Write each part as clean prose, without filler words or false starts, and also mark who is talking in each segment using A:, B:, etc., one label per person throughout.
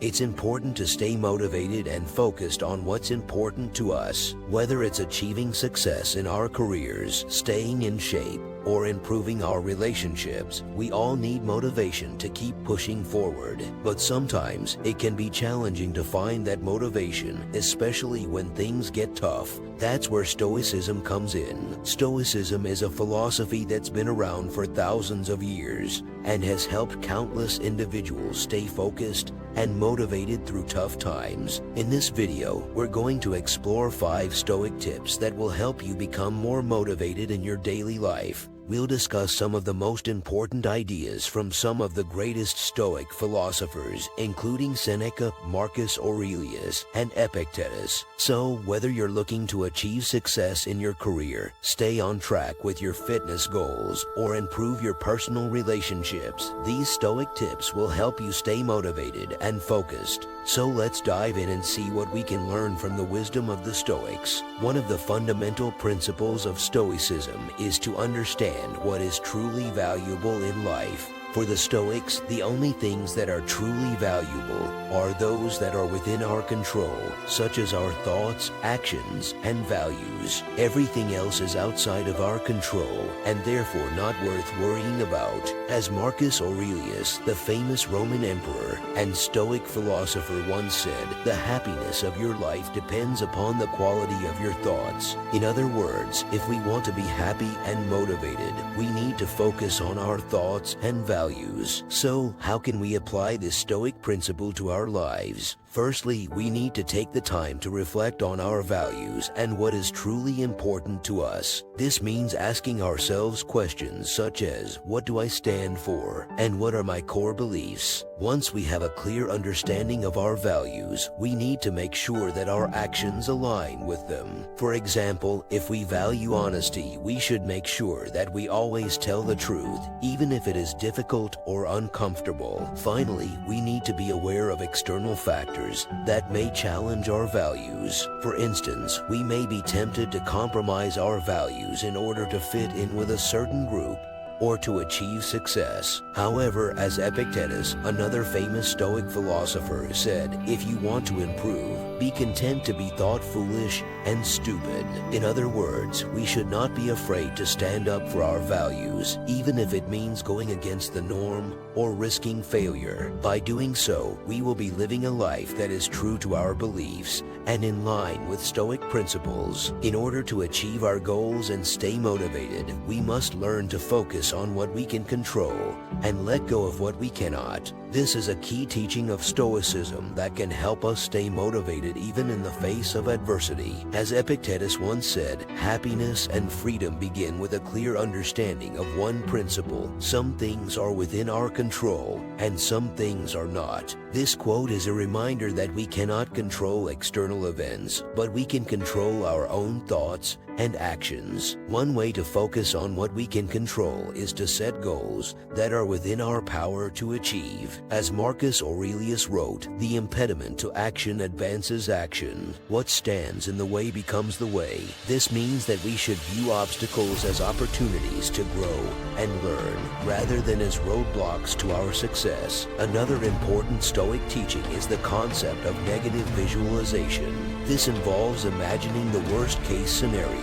A: It's important to stay motivated and focused on what's important to us, whether it's achieving success in our careers, staying in shape, or improving our relationships. We all need motivation to keep pushing forward, but sometimes it can be challenging to find that motivation, especially when things get tough. That's where Stoicism comes in. Stoicism is a philosophy that's been around for thousands of years and has helped countless individuals stay focused and motivated through tough times. In this video, we're going to explore 5 Stoic tips that will help you become more motivated in your daily life. We'll discuss some of the most important ideas from some of the greatest Stoic philosophers, including Seneca, Marcus Aurelius, and Epictetus. So, whether you're looking to achieve success in your career, stay on track with your fitness goals, or improve your personal relationships, these Stoic tips will help you stay motivated and focused. So let's dive in and see what we can learn from the wisdom of the Stoics. One of the fundamental principles of Stoicism is to understand what is truly valuable in life. For the Stoics, the only things that are truly valuable are those that are within our control, such as our thoughts, actions, and values. Everything else is outside of our control and therefore not worth worrying about. As Marcus Aurelius, the famous Roman emperor and Stoic philosopher, once said, "The happiness of your life depends upon the quality of your thoughts." In other words, if we want to be happy and motivated, we need to focus on our thoughts and values. So, how can we apply this Stoic principle to our lives? Firstly, we need to take the time to reflect on our values and what is truly important to us. This means asking ourselves questions such as, what do I stand for? And what are my core beliefs? Once we have a clear understanding of our values, we need to make sure that our actions align with them. For example, if we value honesty, we should make sure that we always tell the truth, even if it is difficult or uncomfortable. Finally, we need to be aware of external factors that may challenge our values. For instance, we may be tempted to compromise our values in order to fit in with a certain group or to achieve success. However, as Epictetus, another famous Stoic philosopher, said, if you want to improve, be content to be thought foolish and stupid. In other words, we should not be afraid to stand up for our values, even if it means going against the norm or risking failure. By doing so, we will be living a life that is true to our beliefs and in line with Stoic principles. In order to achieve our goals and stay motivated, we must learn to focus on what we can control and let go of what we cannot. This is a key teaching of Stoicism that can help us stay motivated even in the face of adversity. As Epictetus once said, happiness and freedom begin with a clear understanding of one principle: some things are within our control and some things are not. This quote is a reminder that we cannot control external events, but we can control our own thoughts and actions. One way to focus on what we can control is to set goals that are within our power to achieve. As Marcus Aurelius wrote, the impediment to action advances action. What stands in the way becomes the way. This means that we should view obstacles as opportunities to grow and learn, rather than as roadblocks to our success. Another important Stoic teaching is the concept of negative visualization. This involves imagining the worst-case scenario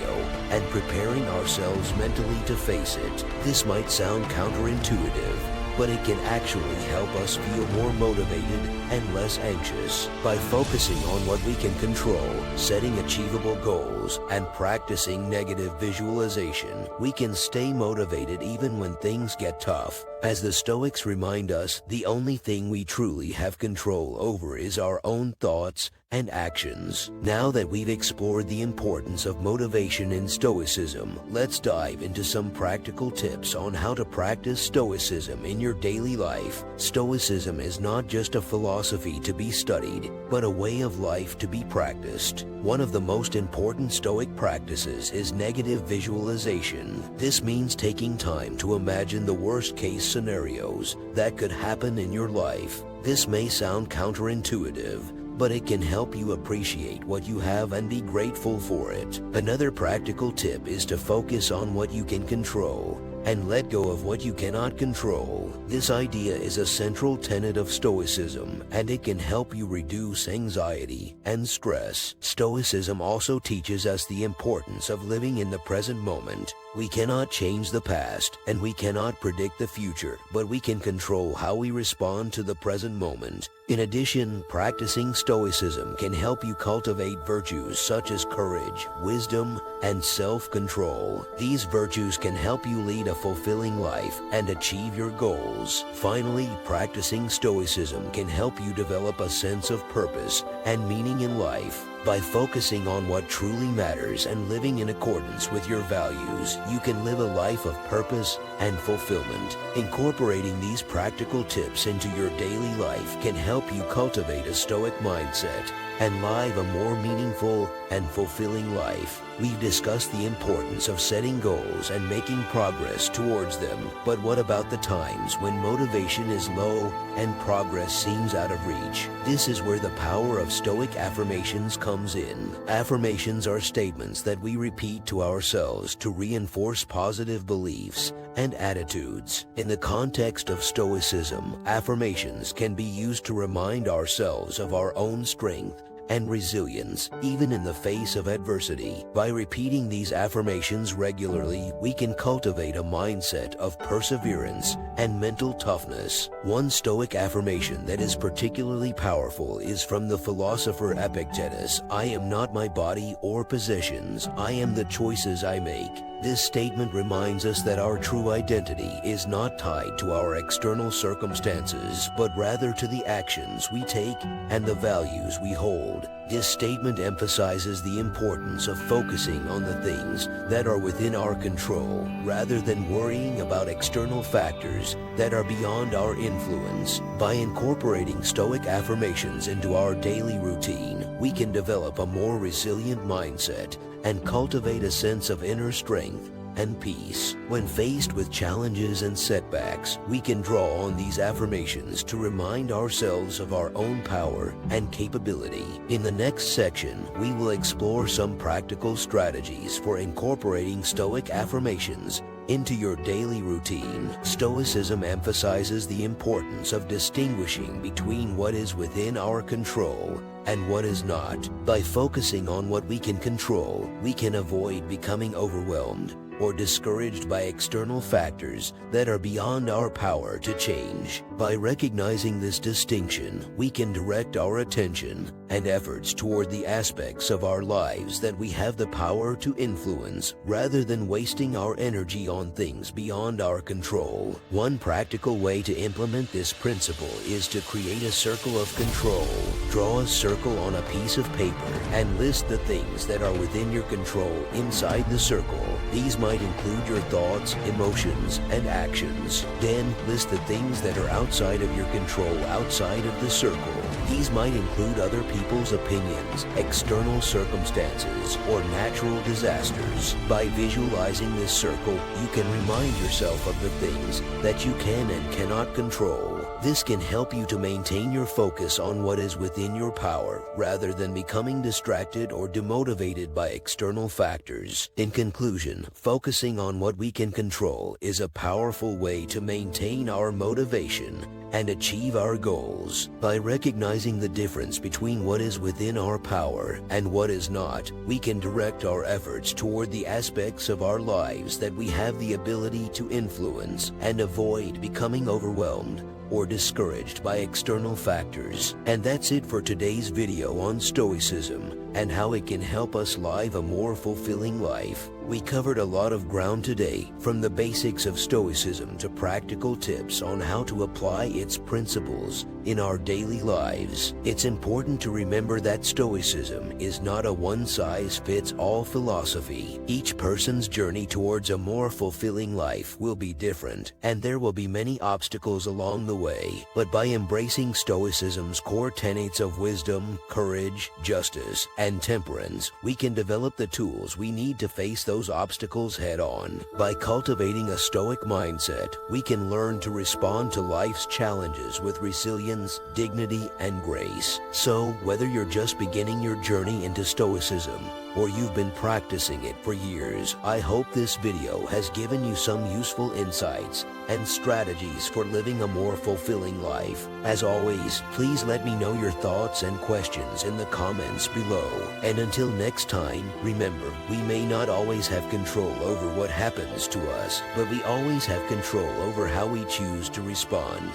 A: and preparing ourselves mentally to face it. This might sound counterintuitive, but it can actually help us feel more motivated and less anxious. By focusing on what we can control, setting achievable goals, and practicing negative visualization, we can stay motivated even when things get tough. As the Stoics remind us, the only thing we truly have control over is our own thoughts and actions. Now that we've explored the importance of motivation in Stoicism, let's dive into some practical tips on how to practice Stoicism in your daily life. Stoicism is not just a philosophy to be studied, but a way of life to be practiced. One of the most important Stoic practices is negative visualization. This means taking time to imagine the worst-case scenarios that could happen in your life. This may sound counterintuitive, but it can help you appreciate what you have and be grateful for it. Another practical tip is to focus on what you can control. and let go of what you cannot control. This idea is a central tenet of Stoicism, and it can help you reduce anxiety and stress. Stoicism also teaches us the importance of living in the present moment. We cannot change the past, and we cannot predict the future, but we can control how we respond to the present moment. In addition, practicing Stoicism can help you cultivate virtues such as courage, wisdom, and self-control. These virtues can help you lead a fulfilling life and achieve your goals. Finally, practicing Stoicism can help you develop a sense of purpose and meaning in life. By focusing on what truly matters and living in accordance with your values, you can live a life of purpose and fulfillment. Incorporating these practical tips into your daily life can help you cultivate a Stoic mindset and live a more meaningful and fulfilling life. We've discussed the importance of setting goals and making progress towards them, but what about the times when motivation is low and progress seems out of reach? This is where the power of Stoic affirmations comes in. Affirmations are statements that we repeat to ourselves to reinforce positive beliefs and attitudes. In the context of Stoicism, affirmations can be used to remind ourselves of our own strength and resilience, even in the face of adversity. By repeating these affirmations regularly, we can cultivate a mindset of perseverance and mental toughness. One Stoic affirmation that is particularly powerful is from the philosopher Epictetus: "I am not my body or possessions, I am the choices I make." This statement reminds us that our true identity is not tied to our external circumstances, but rather to the actions we take and the values we hold. This statement emphasizes the importance of focusing on the things that are within our control, rather than worrying about external factors that are beyond our influence. By incorporating Stoic affirmations into our daily routine, we can develop a more resilient mindset and cultivate a sense of inner strength and peace. When faced with challenges and setbacks, we can draw on these affirmations to remind ourselves of our own power and capability. In the next section, we will explore some practical strategies for incorporating Stoic affirmations into your daily routine. Stoicism emphasizes the importance of distinguishing between what is within our control and what is not. By focusing on what we can control, we can avoid becoming overwhelmed or discouraged by external factors that are beyond our power to change. By recognizing this distinction, we can direct our attention and efforts toward the aspects of our lives that we have the power to influence, rather than wasting our energy on things beyond our control. One practical way to implement this principle is to create a circle of control. Draw a circle on a piece of paper and list the things that are within your control inside the circle. These might include your thoughts, emotions, and actions. Then list the things that are outside of your control outside of the circle. These might include other people's opinions, external circumstances, or natural disasters. By visualizing this circle, you can remind yourself of the things that you can and cannot control. This can help you to maintain your focus on what is within your power, rather than becoming distracted or demotivated by external factors. In conclusion, focusing on what we can control is a powerful way to maintain our motivation and achieve our goals. By recognizing the difference between what is within our power and what is not, we can direct our efforts toward the aspects of our lives that we have the ability to influence, and avoid becoming overwhelmed or discouraged by external factors. And that's it for today's video on Stoicism and how it can help us live a more fulfilling life. We covered a lot of ground today, from the basics of Stoicism to practical tips on how to apply its principles in our daily lives. It's important to remember that Stoicism is not a one-size-fits-all philosophy. Each person's journey towards a more fulfilling life will be different, and there will be many obstacles along the way. But by embracing Stoicism's core tenets of wisdom, courage, justice, and temperance, we can develop the tools we need to face those obstacles head-on. By cultivating a Stoic mindset, we can learn to respond to life's challenges with resilience, dignity, and grace. So, whether you're just beginning your journey into Stoicism or you've been practicing it for years. I hope this video has given you some useful insights and strategies for living a more fulfilling life. As always, please let me know your thoughts and questions in the comments below. And until next time, remember, we may not always have control over what happens to us, but we always have control over how we choose to respond.